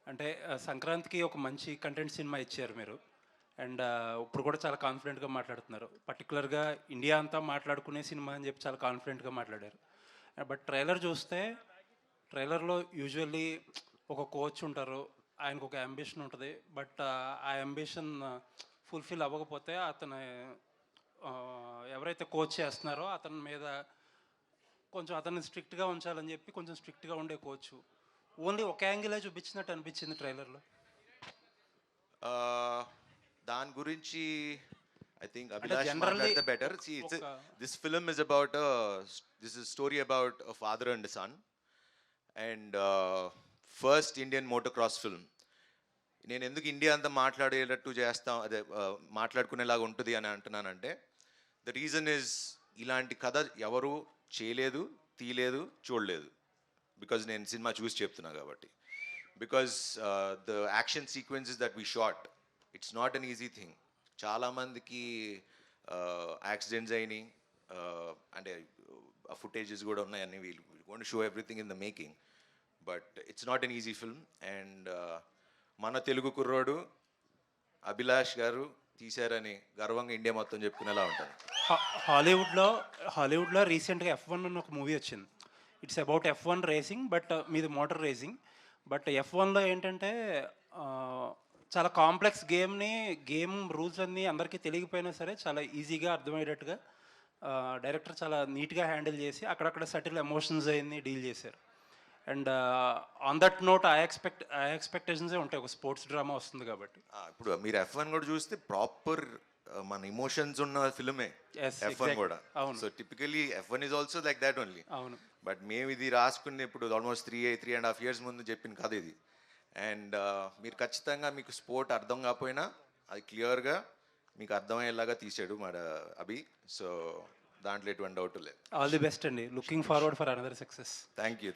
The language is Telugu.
అంటే సంక్రాంతికి ఒక మంచి కంటెంట్ సినిమా ఇచ్చారు మీరు. అండ్ ఇప్పుడు కూడా చాలా కాన్ఫిడెంట్‌గా మాట్లాడుతున్నారు. పర్టిక్యులర్‌గా ఇండియా అంతా మాట్లాడుకునే సినిమా అని చెప్పి చాలా కాన్ఫిడెంట్‌గా మాట్లాడారు. బట్ ట్రైలర్ చూస్తే ట్రైలర్‌లో యూజువల్లీ ఒక కోచ్ ఉంటారు. ఆయనకు ఒక యాంబిషన్ ఉంటది. బట్ ఆ యాంబిషన్ ఫుల్‌ఫిల్ అవ్వకపోతే అతను ఎవరైతే కోచ్ చేస్తున్నారో అతని మీద కొంచెం అతన్ని స్ట్రిక్ట్‌గా ఉంచాలని చెప్పి కొంచెం స్ట్రిక్ట్‌గా ఉండే కోచ్. ఓన్లీ ఒక యాంగిలే చూపించినట్టు అనిపించింది ట్రైలర్‌లో. ఆహ్, దాని గురించి ఐ థింక్ అంటే అభిలాష్ జనరల్లీ మాట్లాడితే బెటర్. ఒక సీ ఇట్స్ ఒక this film is about this is story about a father and son and first Indian motocross film. నేను ఎందుకు ఇండియా అంతా మాట్లాడేటట్టు చేస్తాం అదే మాట్లాడుకునేలాగా ఉంటుంది అని అంటున్నానంటే ద రీజన్ ఇస్ ఇలాంటి కథ ఎవరు చేయలేదు, తీయలేదు, చూడలేదు. బికాజ్ నేను సినిమా చూసి చెప్తున్నా కాబట్టి. Because the action sequences that we shot it's not an easy thing. చాలామందికి యాక్సిడెంట్స్ అయినాయి. అంటే ఆ ఫుటేజెస్ కూడా ఉన్నాయి అన్ని we'll gonna show everything in the making. But it's not an easy film. And మన తెలుగు కుర్రోడు అభిలాష్ గారు తీశారని గర్వంగా ఇండియా మొత్తం చెప్పుకునేలా ఉంటుంది. హాలీవుడ్‌లో హాలీవుడ్‌లో రీసెంట్‌గా ఎఫ్1 అని ఒక మూవీ వచ్చింది. It's about F1 racing but మీది మోటార్ రేసింగ్. బట్ ఎఫ్1లో ఏంటంటే చాలా కాంప్లెక్స్ గేమ్ రూల్స్ అన్నీ అందరికీ తెలియకపోయినా సరే చాలా ఈజీగా అర్థమయ్యేటట్టుగా డైరెక్టర్ చాలా నీట్‌గా హ్యాండిల్ చేసి అక్కడక్కడ సటిల్ ఎమోషన్స్ అయన్నీ డీల్ చేశారు. అండ్ ఆన్ దట్ నోట్ ఆ ఎక్స్‌పెక్టేషన్సే ఉంటాయి. ఒక స్పోర్ట్స్ డ్రామా వస్తుంది కాబట్టి. ఇప్పుడు మీరు F1 కూడా చూస్తే ప్రాపర్ మన ఇమోషన్స్ ఉన్న ఫిల్మే యెస్. F1 exactly. కూడా. అవును. So typically F1 is also like that only. అవును. బట్ మేము ఇది రాసుకుని ఇప్పుడు ఆల్మోస్ట్ 3.5 ఇయర్స్ ముందు చెప్పిన కథ ఇది. అండ్ మీరు ఖచ్చితంగా మీకు స్పోర్ట్ అర్థం కాకపోయినా అది క్లియర్గా మీకు అర్థమయ్యేలాగా తీసాడు మన అభి. సో దాంట్లో ఎటువంటి డౌట్ లేదు. ఆల్ ది బెస్ట్ అండి. Looking forward for another success. Thank you.